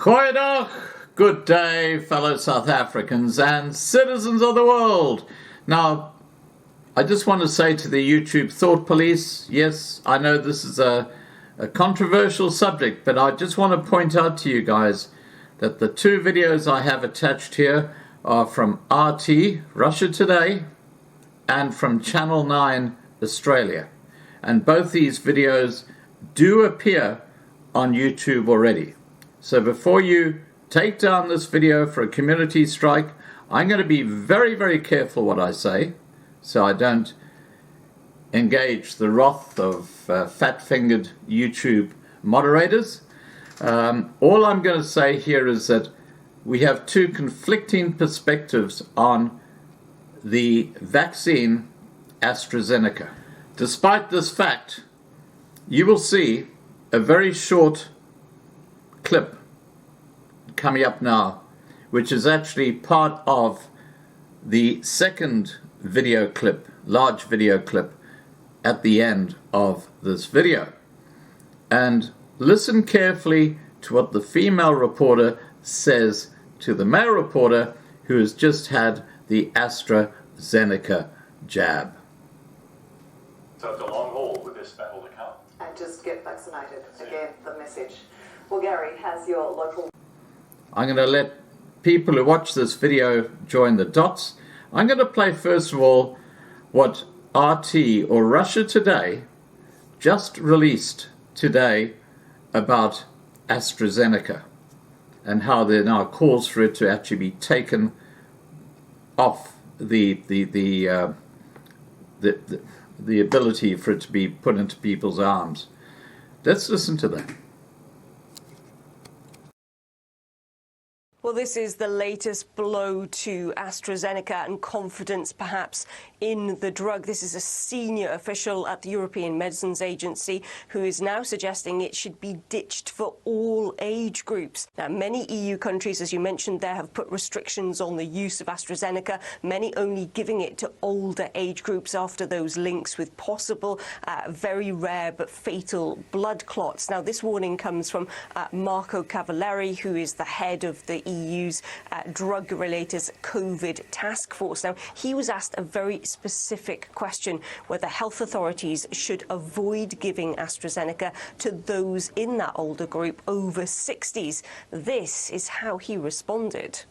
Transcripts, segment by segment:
Goeiedag, good day, fellow South Africans and citizens of the world. Now, I just want to say to the YouTube thought police, yes, I know this is a controversial subject, but I just want to point out to you guys that the two videos I have attached here are from RT, Russia Today, and from Channel 9, Australia. And both these videos do appear on YouTube already. So before you take down this video for a community strike, I'm going to be very, very careful what I say, so I don't engage the wrath of fat-fingered YouTube moderators. All I'm going to say here is that we have two conflicting perspectives on the vaccine AstraZeneca. Despite this fact, you will see a very short clip coming up now, which is actually part of the second video clip, large video clip, at the end of this video. And listen carefully to what the female reporter says to the male reporter who has just had the AstraZeneca jab. So it's a long haul with this battle to come. And just get vaccinated. Again, the message. Well, Gary, has your local... I'm going to let people who watch this video join the dots. I'm going to play first of all what RT, or Russia Today, just released today about AstraZeneca and how there are now calls for it to actually be taken off the ability for it to be put into people's arms. Let's listen to that. Well, this is the latest blow to AstraZeneca and confidence perhaps in the drug. This is a senior official at the European Medicines Agency who is now suggesting it should be ditched for all age groups. Now, many EU countries, as you mentioned there, have put restrictions on the use of AstraZeneca, many only giving it to older age groups after those links with possible, very rare but fatal blood clots. Now, this warning comes from Marco Cavalieri, who is the head of the EU's drug-related COVID task force. Now, he was asked a very specific question whether health authorities should avoid giving AstraZeneca to those in that older group over 60s. This is how he responded.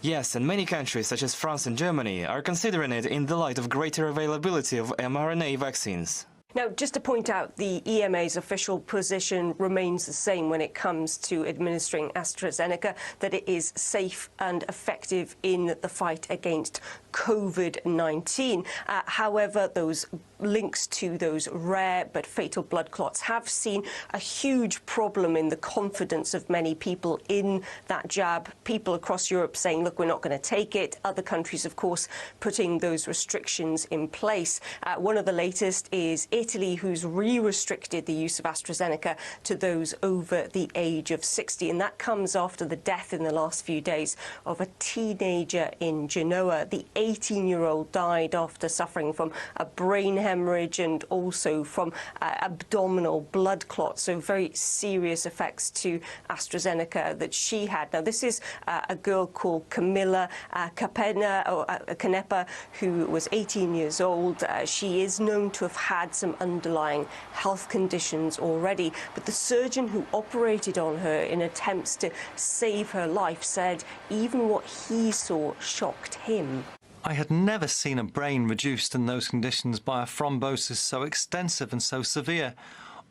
Yes, and many countries, such as France and Germany, are considering it in the light of greater availability of mRNA vaccines. Now, just to point out, the EMA's official position remains the same when it comes to administering AstraZeneca, that it is safe and effective in the fight against COVID-19. However, those links to those rare but fatal blood clots have seen a huge problem in the confidence of many people in that jab. People across Europe saying, look, we're not going to take it. Other countries, of course, putting those restrictions in place. One of the latest is Italy, who's re-restricted the use of AstraZeneca to those over the age of 60. And that comes after the death in the last few days of a teenager in Genoa. The 18-year-old died after suffering from a brain hemorrhage and also from abdominal blood clots. So very serious effects to AstraZeneca that she had. Now, this is a girl called Camilla Canepa, who was 18 years old. She is known to have had some underlying health conditions already, but the surgeon who operated on her in attempts to save her life said even what he saw shocked him. I had never seen a brain reduced in those conditions by a thrombosis so extensive and so severe.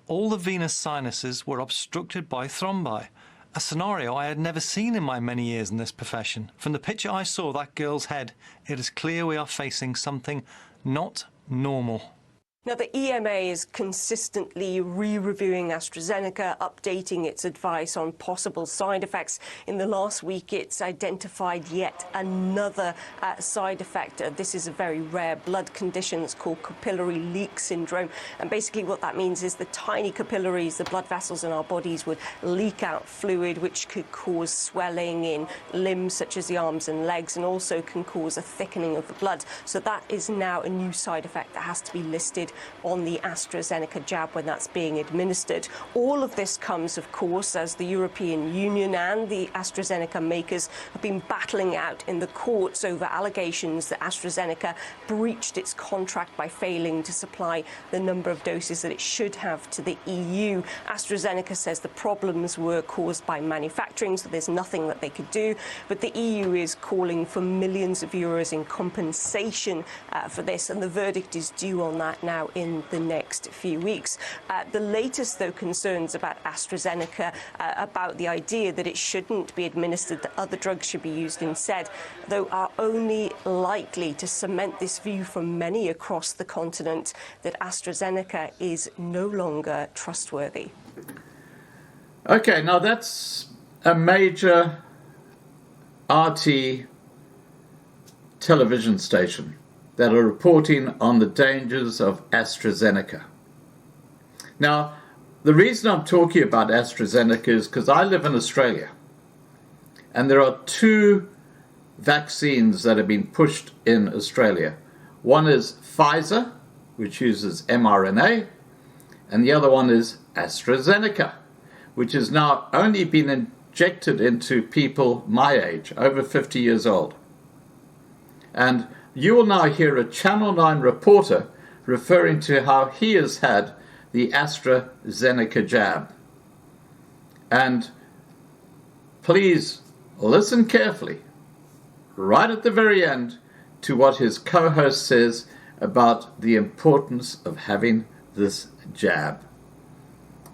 All the venous sinuses were obstructed by thrombi, a scenario I had never seen in my many years in this profession. From the picture I saw of that girl's head, it is clear we are facing something not normal. Now, the EMA is consistently re-reviewing AstraZeneca, updating its advice on possible side effects. In the last week, it's identified yet another side effect. This is a very rare blood condition that's called capillary leak syndrome. And basically what that means is the tiny capillaries, the blood vessels in our bodies, would leak out fluid, which could cause swelling in limbs such as the arms and legs, and also can cause a thickening of the blood. So that is now a new side effect that has to be listed side on the AstraZeneca jab when that's being administered. All of this comes, of course, as the European Union and the AstraZeneca makers have been battling out in the courts over allegations that AstraZeneca breached its contract by failing to supply the number of doses that it should have to the EU. AstraZeneca says the problems were caused by manufacturing, so there's nothing that they could do. But the EU is calling for millions of euros in compensation for this, and the verdict is due on that now in the next few weeks. The latest, though, concerns about AstraZeneca, about the idea that it shouldn't be administered, that other drugs should be used instead, though, are only likely to cement this view from many across the continent that AstraZeneca is no longer trustworthy. Okay, now that's a major RT television station that are reporting on the dangers of AstraZeneca. Now, the reason I'm talking about AstraZeneca is because I live in Australia, and there are two vaccines that have been pushed in Australia. One is Pfizer, which uses mRNA, and the other one is AstraZeneca, which has now only been injected into people my age, over 50 years old. And you will now hear a Channel 9 reporter referring to how he has had the AstraZeneca jab. And please listen carefully, right at the very end, to what his co-host says about the importance of having this jab.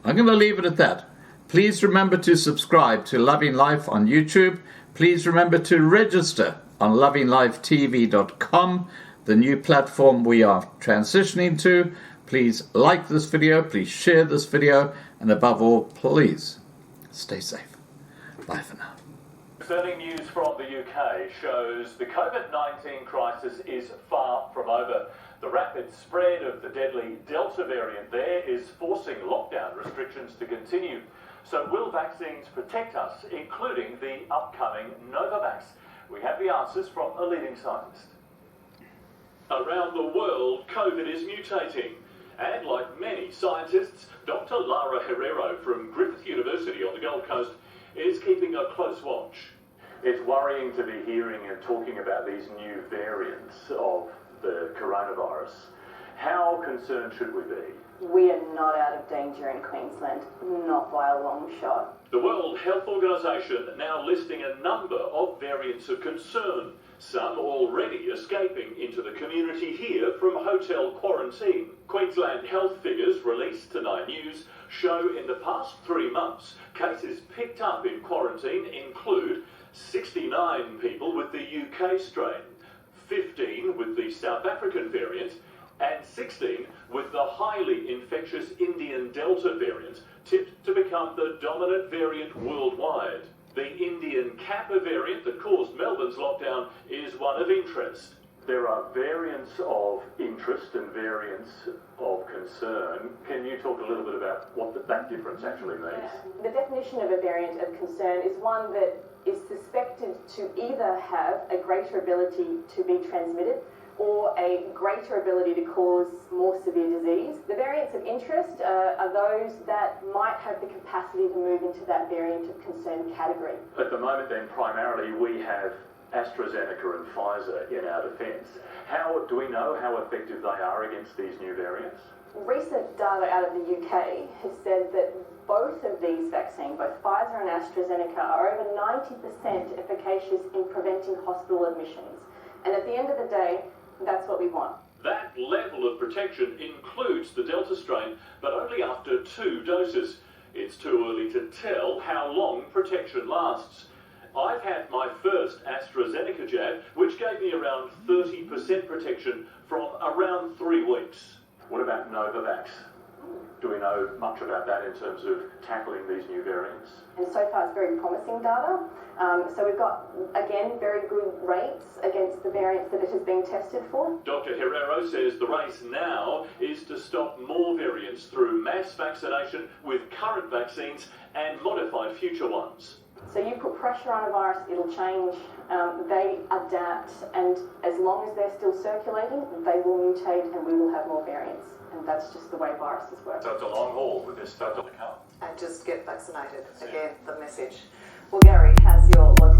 I'm going to leave it at that. Please remember to subscribe to Loving Life on YouTube. Please remember to register on lovinglifetv.com, the new platform we are transitioning to. Please like this video, please share this video, and above all, please stay safe. Bye for now. Concerning news from the UK shows the COVID-19 crisis is far from over. The rapid spread of the deadly Delta variant there is forcing lockdown restrictions to continue. So will vaccines protect us, including the upcoming Novavax? We have the answers from a leading scientist. Around the world, COVID is mutating. And like many scientists, Dr. Lara Herrero from Griffith University on the Gold Coast is keeping a close watch. It's worrying to be hearing and talking about these new variants of the coronavirus. How concerned should we be? We are not out of danger in Queensland, not by a long shot. The World Health Organization now listing a number of variants of concern, some already escaping into the community here from hotel quarantine. Queensland health figures released to 9 News show in the past 3 months, cases picked up in quarantine include 69 people with the UK strain, 15 with the South African variant, and 16 with the highly infectious Indian Delta variant, tipped to become the dominant variant worldwide. The Indian Kappa variant that caused Melbourne's lockdown is one of interest. There are variants of interest and variants of concern. Can you talk a little bit about what that difference actually means? The definition of a variant of concern is one that is suspected to either have a greater ability to be transmitted or a greater ability to cause more severe disease. The variants of interest are those that might have the capacity to move into that variant of concern category. At the moment then, primarily we have AstraZeneca and Pfizer in our defence. How do we know how effective they are against these new variants? Recent data out of the UK has said that both of these vaccines, both Pfizer and AstraZeneca, are over 90% efficacious in preventing hospital admissions. And at the end of the day, that's what we want. That level of protection includes the Delta strain, but only after 2 doses. It's too early to tell how long protection lasts. I've had my first AstraZeneca jab, which gave me around 30% protection from around 3 weeks. What about Novavax? Do we know much about that in terms of tackling these new variants? And so far it's very promising data. So we've got, again, very good rates against the variants that it has been tested for. Dr. Herrero says the race now is to stop more variants through mass vaccination with current vaccines and modified future ones. So you put pressure on a virus, it'll change, they adapt, and as long as they're still circulating, they will mutate and we will have more variants. and that's just the way viruses work. So it's a long haul with this stuff to come. And just get vaccinated. Again, the message. Well, Gary has your location.